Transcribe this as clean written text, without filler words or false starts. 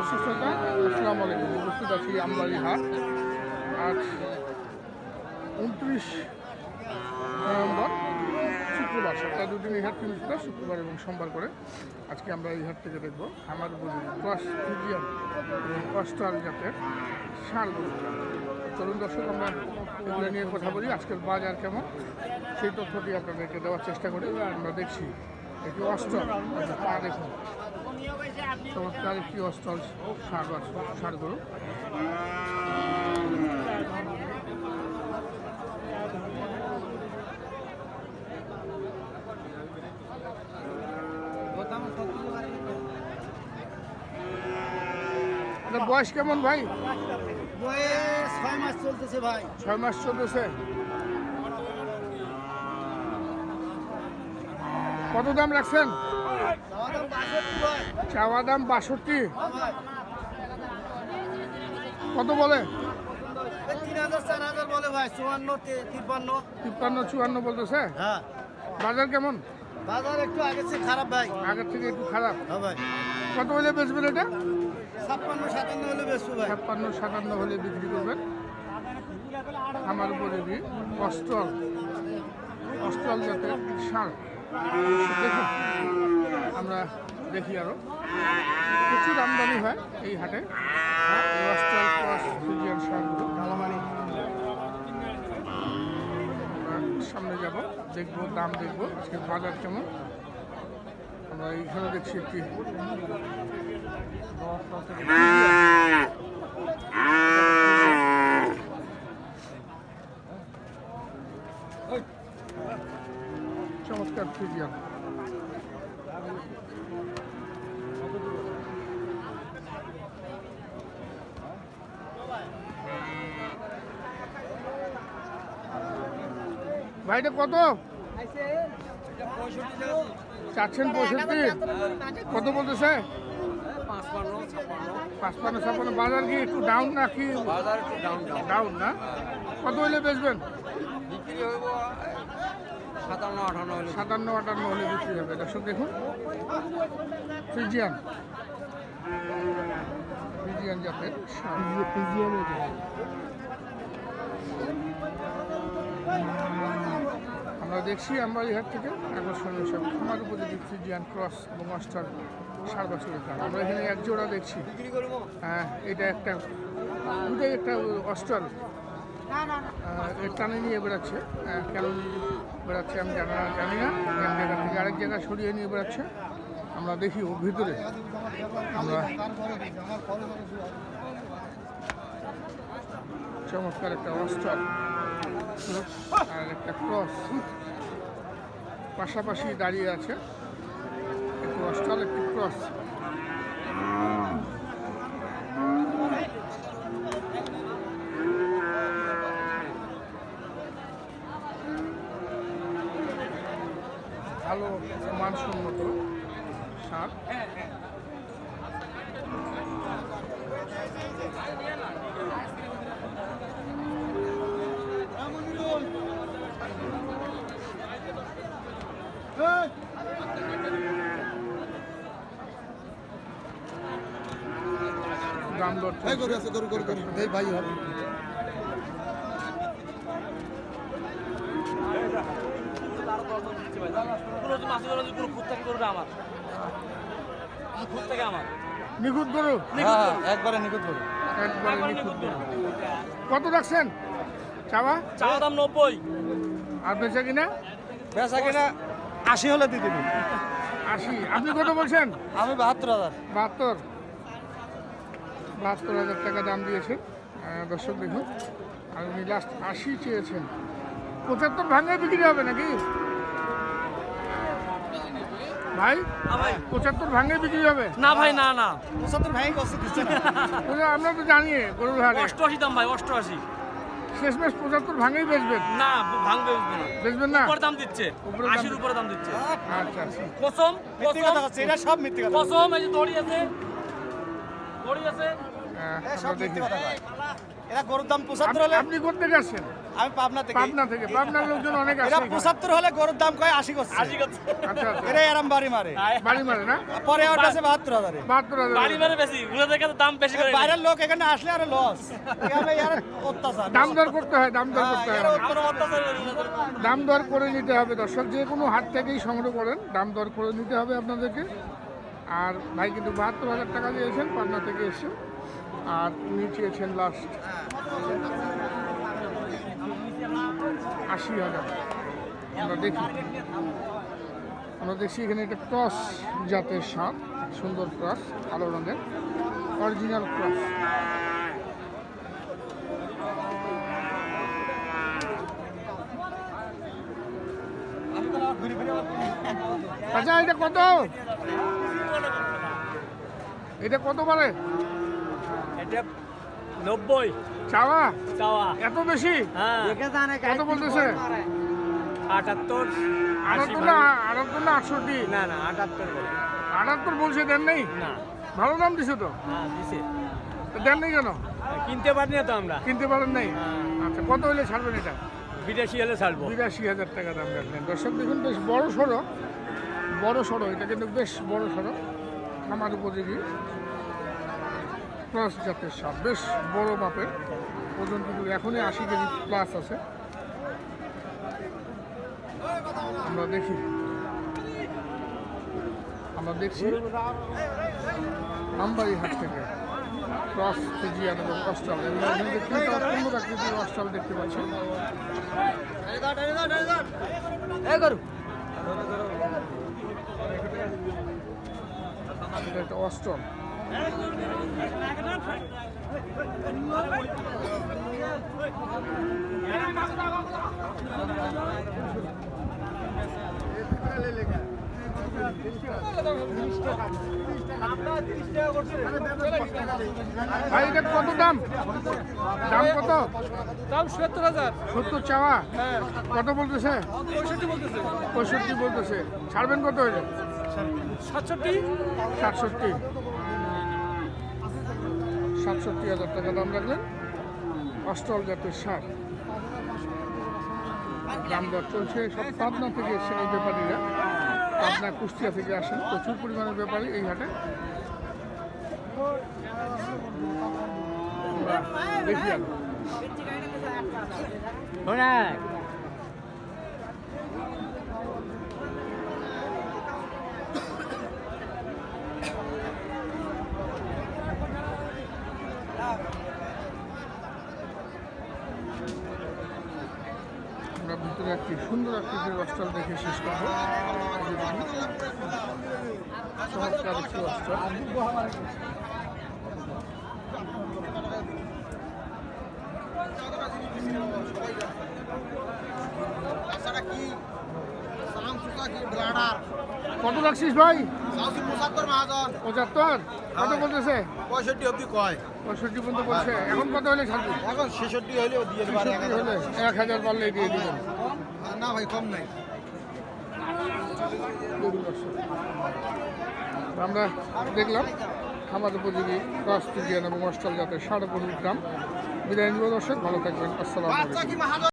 দর্শক শ্রোতা, আসসালামু আলাইকুম। উপস্থিত আছি আমবাড়ি হাট। আজ 29 নভেম্বর, শুক্রবার। সপ্তাহে দুদিন এই হাট কিনেছিল, শুক্রবার এবং সোমবার করে। আজকে আমরা এই হাট থেকে দেখবো আমার বুঝি ক্রস ফ্রিজিয়ান এবং অস্ট্রাল জাতের ষাঁড় গরু। চলুন দর্শক, আমরা এগুলো নিয়ে কথা বলি। আজকের বাজার কেমন সেই তথ্যটি আপনাদেরকে দেওয়ার চেষ্টা করি। আমরা দেখছি একটি অস্ট্রাল, পা দেখুন, চমৎকার একটি অস্ট্রাল ষাঁড় গরু। বয়স কেমন ভাই? বয়স 6 মাস চলতেছে ভাই। 6 মাস চলতেছে। কত দাম রাখছেন? চাওয়া দাম 62। কত বলে? 3000 4000 বলে ভাই। 54 53 54 বলতেছে। হ্যাঁ। বাজার কেমন? বাজার একটু আগের থেকে খারাপ ভাই। আগের থেকে একটু খারাপ। হ্যাঁ ভাই। কত হলে বেচবেন এটা? 56 57 হলে বেশি ভাই। 56 57 হলে বিক্রি করবেন। আমার উপরে অস্ট্রাল জাতের ষাঁড় দেখুন। আমরা দেখি আরো প্রচুর আমদানি হয় এই হাটে। অস্ট্রাল ক্রস ফ্রিজিয়ান ষাঁড়গুলো। সামনে যাব, দেখবো দাম, দেখবো আজকে বাজার কেমন। আমরা এইখানে দেখছি একটি চমৎকার ফ্রিজিয়ান। ভাইটা কত চাচ্ছেন? 65। কত বলতেছে? 55 56। বাজার কি একটু ডাউন নাকি? ডাউন না? কত হলে বেচবেন? 57 58 হলে বিক্রি হবে। দর্শক দেখুন, ফ্রিজিয়ান জাতের আমরা দেখছি আমরা এই হাট থেকে আকর্ষণীয় সব খামার উপযোগী ফ্রিজিয়ান ক্রস এবং অস্ট্রাল ষাঁড় বাছুরের দাম। আমরা এখানে এক জোড়া দেখছি। হ্যাঁ, এটা দুটাই একটা অস্ট্রাল টানে নিয়ে বেড়াচ্ছে। কেন নিয়ে বেড়াচ্ছে আমি জানি না। এক জায়গা থেকে আরেক জায়গায় সরিয়ে নিয়ে বেড়াচ্ছে। আমরা দেখি ওর ভিতরে আমরা চমৎকার একটা অস্ট্রাল আর একটা ক্রস পাশাপাশি দাঁড়িয়ে আছে। একটু অস্ট্রাল, একটু ক্রস। ভালো মানসম্মত ষাঁড়। দাম দর ভাই হবে। নিখুঁত গরু, একবারে নিখুঁত গরু। একবারে নিখুঁত গরু। কত রাখছেন? চাওয়া দাম 90। আর বেচা কিনা? 80 হলে দিয়ে দিবি। 80। আপনি কত বলছেন? আমি 72,000। 72,000 টাকা দাম দিয়েছেন। দর্শক দেখুন, আর উনি লাস্ট 80 চেয়েছেন। 75 ভাঙে বিক্রি হবে নাকি ভাই? 75 ভাঙে বিক্রি হবে না ভাই, না 75 ভাই কষ্ট দিচ্ছে না। আমরা তো জানি গরুর হাটে 88 দাম ভাই, 88। শেষমেশ 75 ভাঙেই বেচবেন? না, ভাঙবে বেচবেন না? উপরে দাম দিচ্ছে, 80-র উপরে দাম দিচ্ছে। আচ্ছা আচ্ছা। কসম, মিথ্যে কথা হচ্ছে, এটা সব মিথ্যে কথা। কসম। এই যে দড়ি আছে, সব আমরা দেখি মিথ্যে কথা কয়। এরা গরুর দাম 75 হলে আপনি কোথা থেকে আসছেন? আমি পাবনা থেকে পাবনা থেকে। পাবনার লোকজন অনেক আসে এরা এখানে। 75 হলে গরুর দাম কয় 80 করছে আচ্ছা আচ্ছা এরা এরম বাড়ি মারে বাড়ি মারে না? পরে ওটা আছে 72,000 72,000 বাড়ি মানে বেশি ঘুরে দেখে তো দাম বেশি করে বাইরের লোক এখানে আসলে আর লস এখানে আর অত্যাচার দাম দর করতে হয়, দাম দর করতে হয়। এরা অত্যাচার দাম দর করে নিতে হবে দর্শক, যে কোনো হাট থেকেই সংগ্রহ করেন দাম দর করে নিতে হবে আপনাদেরকে। আর ভাই কিন্তু 72,000 টাকা দিয়েছেন, পাবনা থেকে এসে। আর উনি চেয়েছেন লাস্ট 80,000। আমরা দেখছি এখানে একটা ক্রস জাতের সাপ, সুন্দর ক্রস, কালো রঙের অরিজিনাল ক্রস। আচ্ছা এটা কত? এটা কত বলে? এটা 90 চাওয়া চাওয়া এত বেশি? হ্যাঁ কত বলতেছে? 78 78 না 68? না 78 বলে 78 বলছে, দেন নেই? না ভালো দাম দিছে তো, হ্যাঁ দিছে তো দেন নেই কেন? কিনতে পারি না তো আমরা কিনতে পারেন নাই? আচ্ছা কত হলে ছাড়বেন এটা? 82 হলে ছাড়বো 82,000 টাকা দাম রাখলেন। দর্শক দেখুন বেশ বড় সড়ো, এটা কিন্তু বেশ বড় সড়ো, খামার উপযোগী ক্রস জাতের সাপ, বেশ বড় মাপের, ওজন কিন্তু এখনই 80 কেজি প্লাস আছে। আমরা দেখছি আমবাড়ি হাট থেকে ক্রস ফিজিয়ান এবং অস্ট্রাল, এবং এখানে দেখতে সুন্দর আকৃতির অস্ট্রাল দেখতে পাচ্ছি। এটা একটা অস্ট্রাল। ভাই এটা কত দাম? দাম কত? দাম 70,000 70 চাওয়া? কত বলতেছে? 65 বলতেছে। ছাড়বেন কত হইলে? 67,000 টাকা দাম রাখলেন। অস্ট্রাল জাতের সার, দাম দর চলছে। সব পাবনা থেকে এসেছেন এই ব্যাপারীরা, পাবনা কুষ্টিয়া থেকে আসেন প্রচুর পরিমাণের ব্যাপারী এই হাটে। আমরা দেখি আলো। আমরা ভিতরে একটি সুন্দর আকৃতির অস্ট্রাল দেখে শেষ করবো। চমৎকার একটি অস্ট্রাল। কত রাখছিস ভাই? 75? কত বলতেছে? 65 অবধি কয় 65 পর্যন্ত বলছে। এখন কত হলে ছাড়বি? এখন 66 হলেও দিয়ে দেবো 66 হলে 1000 পারলেই দিয়ে দিবেন। না ভাই কম নাই আমরা দেখলাম খামার উপযোগী ক্রস ফিজিয়ান এবং অস্ট্রাল জাতের 65 গ্রাম। বিদায় নিব দর্শক, ভালো থাকবেন, আসসালামু আলাইকুম।